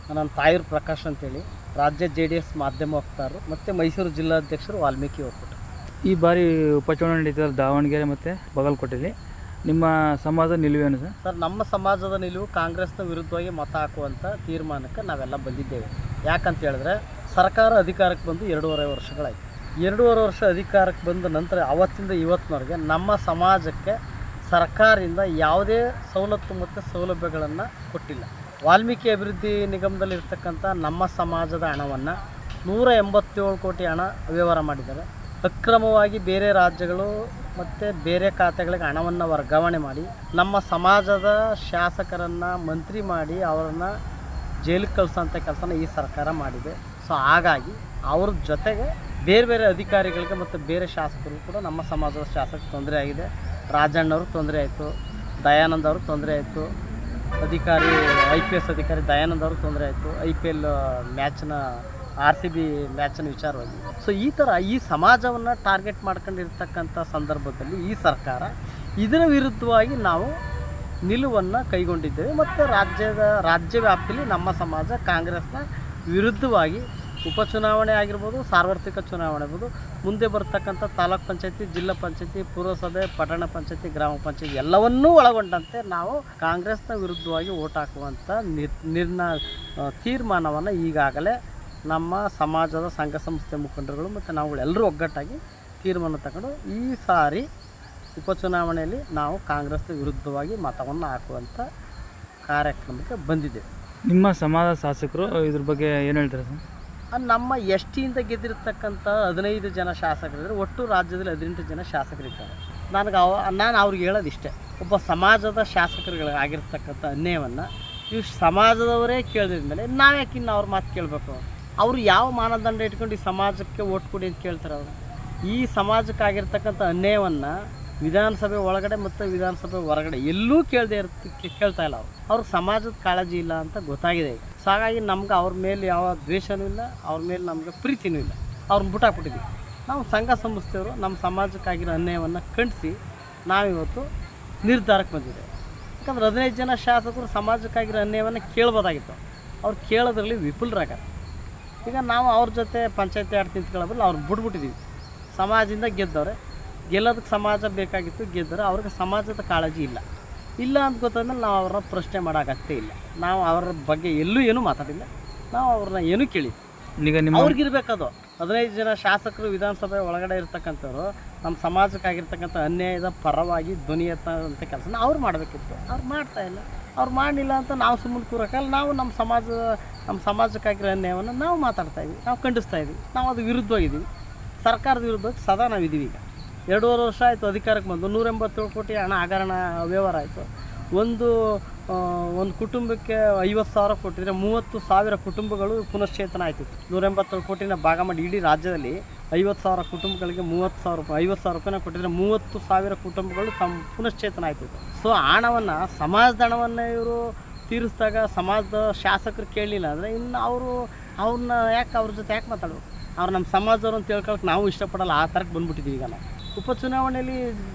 ನನ್ನ ತಾಯಿರು ಪ್ರಕಾಶ್ ಅಂತೇಳಿ, ರಾಜ್ಯ JDS ಮಾಧ್ಯಮ ವಕ್ತಾರರು ಮತ್ತು ಮೈಸೂರು ಜಿಲ್ಲಾಧ್ಯಕ್ಷರು ವಾಲ್ಮೀಕಿ ಒಕ್ಕೂಟ. ಈ ಬಾರಿ ಉಪಚುನಾವಣೆ ನಡೀತಾರೆ ದಾವಣಗೆರೆ ಮತ್ತು ಬಾಗಲಕೋಟೆಯಲ್ಲಿ. ನಿಮ್ಮ ಸಮಾಜದ ನಿಲುವೇನು ಸರ್? ಸರ್, ನಮ್ಮ ಸಮಾಜದ ನಿಲುವು ಕಾಂಗ್ರೆಸ್ನ ವಿರುದ್ಧವಾಗಿ ಮತ ಹಾಕುವಂಥ ತೀರ್ಮಾನಕ್ಕೆ ನಾವೆಲ್ಲ ಬಂದಿದ್ದೇವೆ. ಯಾಕಂತ ಹೇಳಿದ್ರೆ ಸರ್ಕಾರ ಅಧಿಕಾರಕ್ಕೆ ಬಂದು 2.5 ವರ್ಷಗಳಾಯಿತು. 2.5 ವರ್ಷ ಅಧಿಕಾರಕ್ಕೆ ಬಂದ ನಂತರ ಅವತ್ತಿಂದ ಇವತ್ತಿನವರೆಗೆ ನಮ್ಮ ಸಮಾಜಕ್ಕೆ ಸರ್ಕಾರದಿಂದ ಯಾವುದೇ ಸವಲತ್ತು ಮತ್ತು ಸೌಲಭ್ಯಗಳನ್ನು ಕೊಟ್ಟಿಲ್ಲ. ವಾಲ್ಮೀಕಿ ಅಭಿವೃದ್ಧಿ ನಿಗಮದಲ್ಲಿರ್ತಕ್ಕಂಥ ನಮ್ಮ ಸಮಾಜದ ಹಣವನ್ನು 187 ಕೋಟಿ ಹಣ ಅವ್ಯವಹಾರ ಮಾಡಿದ್ದಾರೆ. ಅಕ್ರಮವಾಗಿ ಬೇರೆ ರಾಜ್ಯಗಳು ಮತ್ತು ಬೇರೆ ಖಾತೆಗಳಿಗೆ ಹಣವನ್ನು ವರ್ಗಾವಣೆ ಮಾಡಿ ನಮ್ಮ ಸಮಾಜದ ಶಾಸಕರನ್ನು ಮಂತ್ರಿ ಮಾಡಿ ಅವರನ್ನು ಜೈಲಿಗೆ ಕಳಿಸೋಂಥ ಕೆಲಸನ ಈ ಸರ್ಕಾರ ಮಾಡಿದೆ. ಸೊ ಹಾಗಾಗಿ ಅವ್ರ ಜೊತೆಗೆ ಬೇರೆ ಬೇರೆ ಅಧಿಕಾರಿಗಳಿಗೆ ಮತ್ತು ಬೇರೆ ಶಾಸಕರು ಕೂಡ ನಮ್ಮ ಸಮಾಜದ ಶಾಸಕರಿಗೆ ತೊಂದರೆ ಆಗಿದೆ. ರಾಜಣ್ಣವ್ರಿಗೆ ತೊಂದರೆ ಆಯಿತು, ದಯಾನಂದ್ ಅವ್ರಿಗೆ ತೊಂದರೆ ಆಯಿತು, ಅಧಿಕಾರಿ IPS ಅಧಿಕಾರಿ ದಯಾನಂದ್ ಅವ್ರಿಗೆ ತೊಂದರೆ ಆಯಿತು, IPL ಮ್ಯಾಚ್ನ RCB ಮ್ಯಾಚಿನ ವಿಚಾರವಾಗಿ. ಸೊ ಈ ಥರ ಈ ಸಮಾಜವನ್ನು ಟಾರ್ಗೆಟ್ ಮಾಡ್ಕೊಂಡಿರ್ತಕ್ಕಂಥ ಸಂದರ್ಭದಲ್ಲಿ ಈ ಸರ್ಕಾರ ಇದರ ವಿರುದ್ಧವಾಗಿ ನಾವು ನಿಲುವನ್ನು ಕೈಗೊಂಡಿದ್ದೇವೆ. ಮತ್ತು ರಾಜ್ಯ ವ್ಯಾಪ್ತಿಯಲ್ಲಿ ನಮ್ಮ ಸಮಾಜ ಕಾಂಗ್ರೆಸ್ನ ವಿರುದ್ಧವಾಗಿ ಉಪಚುನಾವಣೆ ಆಗಿರ್ಬೋದು, ಸಾರ್ವತ್ರಿಕ ಚುನಾವಣೆ ಆಗ್ಬೋದು, ಮುಂದೆ ಬರ್ತಕ್ಕಂಥ ತಾಲೂಕ್ ಪಂಚಾಯತಿ, ಜಿಲ್ಲಾ ಪಂಚಾಯತಿ, ಪುರಸಭೆ, ಪಟ್ಟಣ ಪಂಚಾಯತಿ, ಗ್ರಾಮ ಪಂಚಾಯತಿ ಎಲ್ಲವನ್ನೂ ಒಳಗೊಂಡಂತೆ ನಾವು ಕಾಂಗ್ರೆಸ್ನ ವಿರುದ್ಧವಾಗಿ ಓಟ್ ಹಾಕುವಂಥ ತೀರ್ಮಾನವನ್ನು ಈಗಾಗಲೇ ನಮ್ಮ ಸಮಾಜದ ಸಂಘ ಸಂಸ್ಥೆ ಮುಖಂಡರುಗಳು ಮತ್ತು ನಾವುಗಳೆಲ್ಲರೂ ಒಗ್ಗಟ್ಟಾಗಿ ತೀರ್ಮಾನ ತಗೊಂಡು ಈ ಸಾರಿ ಉಪಚುನಾವಣೆಯಲ್ಲಿ ನಾವು ಕಾಂಗ್ರೆಸ್ನ ವಿರುದ್ಧವಾಗಿ ಮತವನ್ನು ಹಾಕುವಂಥ ಕಾರ್ಯಕ್ರಮಕ್ಕೆ ಬಂದಿದ್ದೇವೆ. ನಿಮ್ಮ ಸಮಾಜದ ಶಾಸಕರು ಇದ್ರ ಬಗ್ಗೆ ಏನು ಹೇಳ್ತಾರೆ ಸರ್? ನಮ್ಮ STಯಿಂದ ಗೆದ್ದಿರ್ತಕ್ಕಂಥ 15 ಜನ ಶಾಸಕರಿದ್ದರೆ ಒಟ್ಟು ರಾಜ್ಯದಲ್ಲಿ 18 ಜನ ಶಾಸಕರಿದ್ದಾರೆ. ನಾನು ಅವ್ರಿಗೆ ಹೇಳೋದಿಷ್ಟೇ, ಒಬ್ಬ ಸಮಾಜದ ಶಾಸಕರುಗಳಾಗಿರ್ತಕ್ಕಂಥ ಅನ್ಯಾಯವನ್ನು ಇವು ಸಮಾಜದವರೇ ಕೇಳಿದ ಮೇಲೆ ನಾವ್ಯಾಕೆ ಇನ್ನು ಅವ್ರ ಮಾತು ಕೇಳಬೇಕು? ಅವರು ಯಾವ ಮಾನದಂಡ ಇಟ್ಕೊಂಡು ಈ ಸಮಾಜಕ್ಕೆ ಓಟ್ ಕೊಡಿ ಅಂತ ಕೇಳ್ತಾರೆ? ಅವರು ಈ ಸಮಾಜಕ್ಕಾಗಿರ್ತಕ್ಕಂಥ ಅನ್ಯಾಯವನ್ನು ವಿಧಾನಸಭೆ ಒಳಗಡೆ ಮತ್ತು ವಿಧಾನಸಭೆ ಹೊರಗಡೆ ಎಲ್ಲೂ ಕೇಳ್ತಾ ಇಲ್ಲ. ಅವ್ರಿಗೆ ಸಮಾಜದ ಕಾಳಜಿ ಇಲ್ಲ ಅಂತ ಗೊತ್ತಾಗಿದೆ. ಸೊ ಹಾಗಾಗಿ ನಮ್ಗೆ ಅವ್ರ ಮೇಲೆ ಯಾವ ದ್ವೇಷವೂ ಇಲ್ಲ, ಅವ್ರ ಮೇಲೆ ನಮಗೆ ಪ್ರೀತಿನೂ ಇಲ್ಲ. ಅವ್ರನ್ನ ಬಿಟ್ಟಾಕ್ಬಿಟ್ಟಿದ್ದೀವಿ. ನಾವು ಸಂಘ ಸಂಸ್ಥೆಯವರು ನಮ್ಮ ಸಮಾಜಕ್ಕಾಗಿರೋ ಅನ್ಯಾಯವನ್ನು ಖಂಡಿಸಿ ನಾವಿವತ್ತು ನಿರ್ಧಾರಕ್ಕೆ ಬಂದಿದ್ದೇವೆ. ಯಾಕಂದ್ರೆ 15 ಜನ ಶಾಸಕರು ಸಮಾಜಕ್ಕಾಗಿರೋ ಅನ್ಯಾಯವನ್ನು ಕೇಳ್ಬೋದಾಗಿತ್ತು, ಅವ್ರು ಕೇಳೋದ್ರಲ್ಲಿ ವಿಫಲರಾಗಾರ. ಈಗ ನಾವು ಅವ್ರ ಜೊತೆ ಪಂಚಾಯತಿ ಆಡ್ ನಿಂತ್ಕೊಳ್ಳೋದ್ರಲ್ಲಿ ಅವ್ರು ಬಿಟ್ಬಿಟ್ಟಿದ್ದೀವಿ. ಸಮಾಜದಿಂದ ಗೆದ್ದವ್ರೆ, ಗೆಲ್ಲೋದಕ್ಕೆ ಸಮಾಜ ಬೇಕಾಗಿತ್ತು, ಗೆದ್ದರೆ ಅವ್ರಿಗೆ ಸಮಾಜದ ಕಾಳಜಿ ಇಲ್ಲ ಅಂತ ಗೊತ್ತಾದ್ಮೇಲೆ ನಾವು ಅವ್ರನ್ನ ಪ್ರಶ್ನೆ ಮಾಡೋಕ್ಕೇ ಇಲ್ಲ. ನಾವು ಅವ್ರ ಬಗ್ಗೆ ಎಲ್ಲೂ ಏನೂ ಮಾತಾಡಿಲ್ಲ, ನಾವು ಅವ್ರನ್ನ ಏನೂ ಕೇಳಿಲ್ಲ. ಈಗ ಅವ್ರಿಗಿರ್ಬೇಕದು 15 ಜನ ಶಾಸಕರು ವಿಧಾನಸಭೆ ಒಳಗಡೆ ಇರ್ತಕ್ಕಂಥವ್ರು ನಮ್ಮ ಸಮಾಜಕ್ಕಾಗಿರ್ತಕ್ಕಂಥ ಅನ್ಯಾಯದ ಪರವಾಗಿ ಧ್ವನಿ ಎತ್ತಂಥ ಕೆಲಸನ ಅವ್ರು ಮಾಡಬೇಕಿತ್ತು. ಅವ್ರು ಮಾಡ್ತಾಯಿಲ್ಲ. ಅವ್ರು ಮಾಡಲಿಲ್ಲ ಅಂತ ನಾವು ಸುಮ್ಮನೆ ಕೂರಕ್ಕಲ್ಲ. ನಾವು ನಮ್ಮ ಸಮಾಜಕ್ಕಾಗಿರೋ ಅನ್ಯಾಯವನ್ನು ನಾವು ಮಾತಾಡ್ತಾಯಿದ್ವಿ, ನಾವು ಖಂಡಿಸ್ತಾಯಿದ್ವಿ, ನಾವು ಅದು ವಿರುದ್ಧವಾಗಿದ್ದೀವಿ. ಸರ್ಕಾರದ ವಿರುದ್ಧವಾಗಿ ಸದಾ ನಾವಿದ್ದೀವಿ. ಈಗ 2.5 ವರ್ಷ ಆಯಿತು ಅಧಿಕಾರಕ್ಕೆ ಬಂದು, 187 ಕೋಟಿ ಹಣ ಹಗರಣ ವ್ಯವಹಾರ ಆಯಿತು. ಒಂದು ಕುಟುಂಬಕ್ಕೆ 50,000 ಕೊಟ್ಟಿದ್ರೆ 30,000 ಕುಟುಂಬಗಳು ಪುನಶ್ಚೇತನ ಆಯಿತು. 187 ಕೋಟಿನ ಭಾಗ ಮಾಡಿ ಇಡೀ ರಾಜ್ಯದಲ್ಲಿ 50,000 ಕುಟುಂಬಗಳಿಗೆ 50,000 ರೂಪಾಯಿನ ಕೊಟ್ಟಿದ್ರೆ 30,000 ಕುಟುಂಬಗಳು ತಮ್ಮ ಪುನಶ್ಚೇತನ ಆಯಿತು. ಸೊ ಹಣವನ್ನು ಸಮಾಜದ ಹಣವನ್ನು ಇವರು ತೀರಿಸಿದಾಗ ಸಮಾಜದ ಶಾಸಕರು ಕೇಳಲಿಲ್ಲ ಅಂದರೆ ಇನ್ನು ಅವ್ರನ್ನ ಅವ್ರ ಜೊತೆ ಯಾಕೆ ಮಾತಾಡಬೇಕು? ಅವ್ರು ನಮ್ಮ ಸಮಾಜದವ್ರು ಅಂತ ಹೇಳ್ಕೊಳಕ್ಕೆ ನಾವು ಇಷ್ಟಪಡಲ್ಲ. ಆ ಥರಕ್ಕೆ ಬಂದ್ಬಿಟ್ಟಿದ್ದೀವಿ. ಈಗ ನಾವು ಉಪಚುನಾವಣೆಯಲ್ಲಿ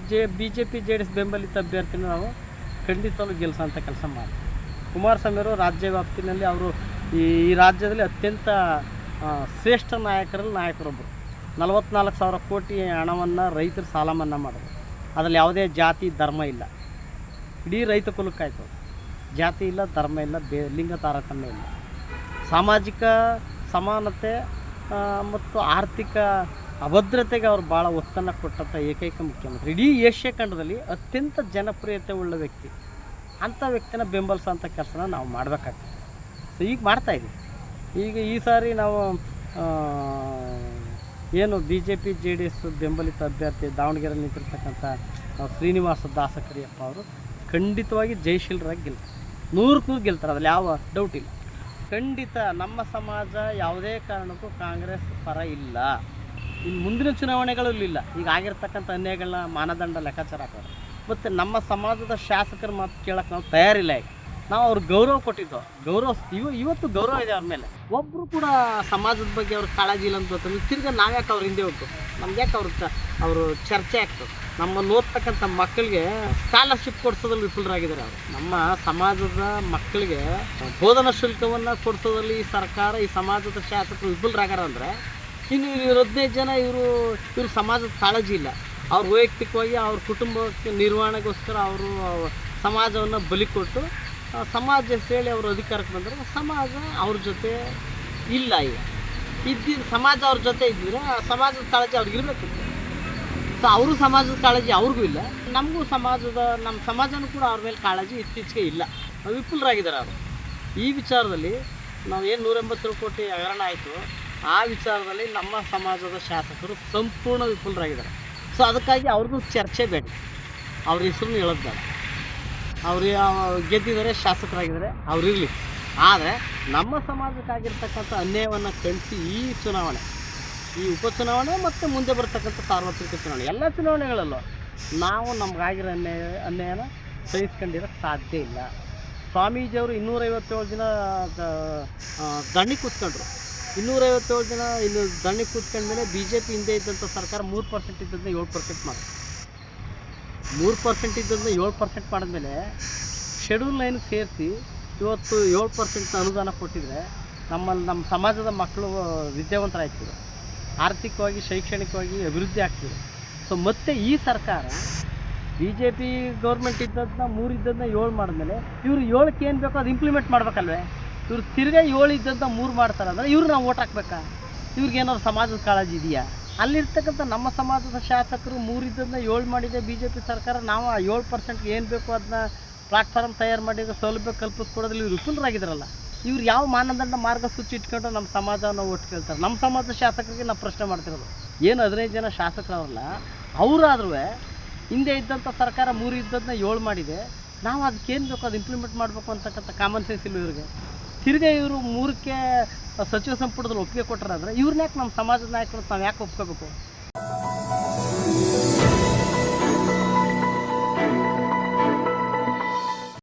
BJP JDS ಬೆಂಬಲಿತ ಅಭ್ಯರ್ಥಿನ ನಾವು ಖಂಡಿತವಾಗ್ಲೂ ಗೆಲ್ಲಿಸೋಂಥ ಕೆಲಸ ಮಾಡಿ. ಕುಮಾರಸ್ವಾಮಿಯವರು ರಾಜ್ಯ ವ್ಯಾಪ್ತಿನಲ್ಲಿ ಅವರು ಈ ರಾಜ್ಯದಲ್ಲಿ ಅತ್ಯಂತ ಶ್ರೇಷ್ಠ ನಾಯಕರೊಬ್ಬರು. 44,000 ಕೋಟಿ ಹಣವನ್ನು ರೈತರ ಸಾಲ ಮನ್ನಾ ಮಾಡೋದು. ಅದರಲ್ಲಿ ಯಾವುದೇ ಜಾತಿ ಧರ್ಮ ಇಲ್ಲ. ಇಡೀ ರೈತ ಕುಲಕ್ಕಾಯ್ತು. ಜಾತಿ ಇಲ್ಲ, ಧರ್ಮ ಇಲ್ಲ, ಲಿಂಗ ತಾರತಮ್ಯ ಇಲ್ಲ. ಸಾಮಾಜಿಕ ಸಮಾನತೆ ಮತ್ತು ಆರ್ಥಿಕ ಅಭದ್ರತೆಗೆ ಅವರು ಭಾಳ ಒತ್ತನ್ನು ಕೊಟ್ಟಂಥ ಏಕೈಕ ಮುಖ್ಯಮಂತ್ರಿ. ಇಡೀ ಏಷ್ಯಾ ಖಂಡದಲ್ಲಿ ಅತ್ಯಂತ ಜನಪ್ರಿಯತೆ ಉಳ್ಳ ವ್ಯಕ್ತಿ. ಅಂಥ ವ್ಯಕ್ತಿನ ಬೆಂಬಲಿಸೋಂಥ ಕೆಲಸನ ನಾವು ಮಾಡಬೇಕಾಗ್ತದೆ. ಸೊ ಈಗ ಮಾಡ್ತಾಯಿದ್ದೀವಿ. ಈಗ ಈ ಸಾರಿ ನಾವು ಏನು BJP JDS ಬೆಂಬಲಿತ ಅಭ್ಯರ್ಥಿ ದಾವಣಗೆರೆಯಲ್ಲಿ ನಿಂತಿರ್ತಕ್ಕಂಥ ಶ್ರೀನಿವಾಸ ದಾಸಕರಿಯಪ್ಪ ಅವರು ಖಂಡಿತವಾಗಿ ಜಯಶೀಲರಾಗಿ ಗೆಲ್ತಾರೆ. 100% ಗೆಲ್ತಾರೆ, ಅದ್ರಲ್ಲಿ ಯಾವ ಡೌಟ್ ಇಲ್ಲ. ಖಂಡಿತ ನಮ್ಮ ಸಮಾಜ ಯಾವುದೇ ಕಾರಣಕ್ಕೂ ಕಾಂಗ್ರೆಸ್ ಪರ ಇಲ್ಲ. ಇನ್ನು ಮುಂದಿನ ಚುನಾವಣೆಗಳಲ್ಲೂ ಇಲ್ಲ. ಈಗ ಆಗಿರ್ತಕ್ಕಂಥ ಅನ್ಯಾಯಗಳನ್ನ ಮಾನದಂಡ ಲೆಕ್ಕಾಚಾರ ಹಾಕೋದು. ಮತ್ತು ನಮ್ಮ ಸಮಾಜದ ಶಾಸಕರ ಮಾತು ಕೇಳೋಕ್ಕೆ ನಾವು ತಯಾರಿಲ್ಲ. ಈಗ ನಾವು ಅವ್ರಿಗೆ ಗೌರವ ಕೊಟ್ಟಿದ್ದೋ, ಇವತ್ತು ಗೌರವ ಇದೆ ಅವ್ರ ಮೇಲೆ. ಒಬ್ಬರು ಕೂಡ ಸಮಾಜದ ಬಗ್ಗೆ ಅವ್ರ ಕಾಳಜಿ ಇಲ್ಲ ಅಂತ ಗೊತ್ತಂದ್ರೆ ತಿರ್ಗಿ ನಾವ್ಯಾಕೆ ಅವ್ರ ಹಿಂದೆ ಹೋಗ್ಬೇಕು? ನಮ್ಗೆ ಯಾಕೆ ಅವರು ಚರ್ಚೆ ಆಗ್ತದೆ. ನಮ್ಮನ್ನು ಓದ್ತಕ್ಕಂಥ ಮಕ್ಕಳಿಗೆ ಸ್ಕಾಲರ್ಶಿಪ್ ಕೊಡಿಸೋದ್ರಲ್ಲಿ ವಿಫಲರಾಗಿದ್ದಾರೆ ಅವರು. ನಮ್ಮ ಸಮಾಜದ ಮಕ್ಕಳಿಗೆ ಬೋಧನಾ ಶುಲ್ಕವನ್ನು ಕೊಡಿಸೋದ್ರಲ್ಲಿ ಈ ಸರ್ಕಾರ, ಈ ಸಮಾಜದ ಶಾಸಕರು ವಿಫಲರಾಗಾರ ಅಂದರೆ ಇನ್ನು 15 ಜನ ಇವರು ಸಮಾಜದ ಕಾಳಜಿ ಇಲ್ಲ. ಅವ್ರು ವೈಯಕ್ತಿಕವಾಗಿ ಅವ್ರ ಕುಟುಂಬಕ್ಕೆ ನಿರ್ವಹಣೆಗೋಸ್ಕರ ಅವರು ಸಮಾಜವನ್ನು ಬಲಿ ಕೊಟ್ಟು ಸಮಾಜ ಸೇಳಿ ಅವರು ಅಧಿಕಾರಕ್ಕೆ ಬಂದರೆ ಸಮಾಜ ಅವ್ರ ಜೊತೆ ಇಲ್ಲ. ಈಗ ಇದ್ದಿದ್ದು ಸಮಾಜ ಅವ್ರ ಜೊತೆ ಇದ್ದಿದ್ರೆ ಆ ಸಮಾಜದ ಕಾಳಜಿ ಅವ್ರಿಗೆ ಇರಬೇಕಿತ್ತು. ಸೊ ಅವರು ಸಮಾಜದ ಕಾಳಜಿ ಅವ್ರಿಗೂ ಇಲ್ಲ, ನಮಗೂ ನಮ್ಮ ಸಮಾಜನೂ ಕೂಡ ಅವ್ರ ಮೇಲೆ ಕಾಳಜಿ ಇತ್ತೀಚೆಗೆ ಇಲ್ಲ. ವಿಫಲರಾಗಿದ್ದಾರೆ ಅವರು. ಈ ವಿಚಾರದಲ್ಲಿ ನಾವು ಏನು 187 ಕೋಟಿ ಹಗರಣ ಆಯಿತು, ಆ ವಿಚಾರದಲ್ಲಿ ನಮ್ಮ ಸಮಾಜದ ಶಾಸಕರು ಸಂಪೂರ್ಣ ವಿಫಲರಾಗಿದ್ದಾರೆ. ಸೊ ಅದಕ್ಕಾಗಿ ಅವ್ರಿಗೂ ಚರ್ಚೆ ಬೇಡ, ಅವ್ರ ಹೆಸರು ಹೇಳೋದು ಬೇಡ. ಅವರು ಗೆದ್ದಿದ್ದಾರೆ, ಶಾಸಕರಾಗಿದ್ದಾರೆ, ಅವ್ರಿರಲಿ. ಆದರೆ ನಮ್ಮ ಸಮಾಜಕ್ಕಾಗಿರ್ತಕ್ಕಂಥ ಅನ್ಯಾಯವನ್ನು ಖಂಡಿಸಿ ಈ ಚುನಾವಣೆ, ಈ ಉಪಚುನಾವಣೆ ಮತ್ತು ಮುಂದೆ ಬರ್ತಕ್ಕಂಥ ಸಾರ್ವತ್ರಿಕ ಚುನಾವಣೆ, ಎಲ್ಲ ಚುನಾವಣೆಗಳಲ್ಲೂ ನಾವು ನಮಗಾಗಿರೋ ಅನ್ಯಾಯನ ಸಹಿಸ್ಕೊಂಡಿರೋಕ್ಕೆ ಸಾಧ್ಯ ಇಲ್ಲ. ಸ್ವಾಮೀಜಿಯವರು 257 ದಿನ ದಂಡಿ ಕೂತ್ಕೊಂಡ್ರು. 257 ದಿನ ಇನ್ನು ದಂಡಿ ಕೂತ್ಕೊಂಡ್ಮೇಲೆ BJP ಹಿಂದೆ ಇದ್ದಂಥ ಸರ್ಕಾರ 3% ಇದ್ದದನ್ನ 7% ಮಾಡಿದ್ರು. 3% ಇದ್ದದನ್ನ 7% ಮಾಡಿದ್ಮೇಲೆ ಶೆಡ್ಯೂಲ್ ಲೈನ್ಗೆ ಸೇರಿಸಿ ಇವತ್ತು 7% ಅನುದಾನ ಕೊಟ್ಟಿದ್ರೆ ನಮ್ಮ ಸಮಾಜದ ಮಕ್ಕಳು ವಿದ್ಯಾವಂತರಾಗ್ತಿದ್ರು, ಆರ್ಥಿಕವಾಗಿ ಶೈಕ್ಷಣಿಕವಾಗಿ ಅಭಿವೃದ್ಧಿ ಆಗ್ತಿದೆ. ಸೊ ಮತ್ತೆ ಈ ಸರ್ಕಾರ BJP ಗೌರ್ಮೆಂಟ್ ಇದ್ದದನ್ನ 3 ಇದ್ದದನ್ನ 7 ಮಾಡಿದ್ಮೇಲೆ ಇವರು 7ಕ್ಕೆ ಏನು ಬೇಕೋ ಅದು ಇಂಪ್ಲಿಮೆಂಟ್ ಮಾಡ್ಬೇಕಲ್ವೇ? ಇವ್ರು ತಿರ್ಗಾ 7 ಇದ್ದದನ್ನ 3 ಮಾಡ್ತಾರೆ ಅಂದರೆ ಇವ್ರು ನಾವು ಓಟ್ ಹಾಕ್ಬೇಕಾ? ಇವ್ರಿಗೇನಾದ್ರು ಸಮಾಜದ ಕಾಳಜಿ ಇದೆಯಾ? ಅಲ್ಲಿರ್ತಕ್ಕಂಥ ನಮ್ಮ ಸಮಾಜದ ಶಾಸಕರು 3 ಇದ್ದದನ್ನ 7 ಮಾಡಿದೆ BJP ಸರ್ಕಾರ. ನಾವು ಆ 7%ಗೆ ಏನು ಬೇಕೋ ಅದನ್ನ ಪ್ಲಾಟ್ಫಾರ್ಮ್ ತಯಾರು ಮಾಡಿದ್ರೆ ಸೌಲಭ್ಯ ಕಲ್ಪಿಸ್ಕೊಡೋದ್ರಲ್ಲಿ ಇವ್ರು ವಿಫಲರಾಗಿದ್ದಾರಲ್ಲ. ಇವ್ರು ಯಾವ ಮಾನದಂಡ ಮಾರ್ಗಸೂಚಿ ಇಟ್ಕೊಂಡು ನಮ್ಮ ಸಮಾಜವನ್ನು ಒಟ್ಟು ಕೇಳ್ತಾರೆ? ನಮ್ಮ ಸಮಾಜದ ಶಾಸಕರಿಗೆ ನಾವು ಪ್ರಶ್ನೆ ಮಾಡ್ತಿರೋದು. ಏನು 15 ಜನ ಶಾಸಕರವ್ರಲ್ಲ, ಅವರಾದ್ರೂ ಹಿಂದೆ ಇದ್ದಂಥ ಸರ್ಕಾರ 3 ಇದ್ದದನ್ನ 7 ಮಾಡಿದೆ, ನಾವು ಅದಕ್ಕೇನು ಬೇಕೋ ಅದು ಇಂಪ್ಲಿಮೆಂಟ್ ಮಾಡಬೇಕು ಅಂತಕ್ಕಂಥ ಕಾಮನ್ ಸೆನ್ಸ್ ಇಲ್ಲ ಇವ್ರಿಗೆ. ತಿರ್ಗಿ ಇವರು 3ಕ್ಕೆ ಸಚಿವ ಸಂಪುಟದಲ್ಲಿ ಒಪ್ಪಿಗೆ ಕೊಟ್ಟರಾದ್ರೆ ಇವ್ರನ್ನ ಯಾಕೆ ನಮ್ಮ ಸಮಾಜದ ನಾಯಕರು ನಾವು ಯಾಕೆ ಒಪ್ಕೋಬೇಕು?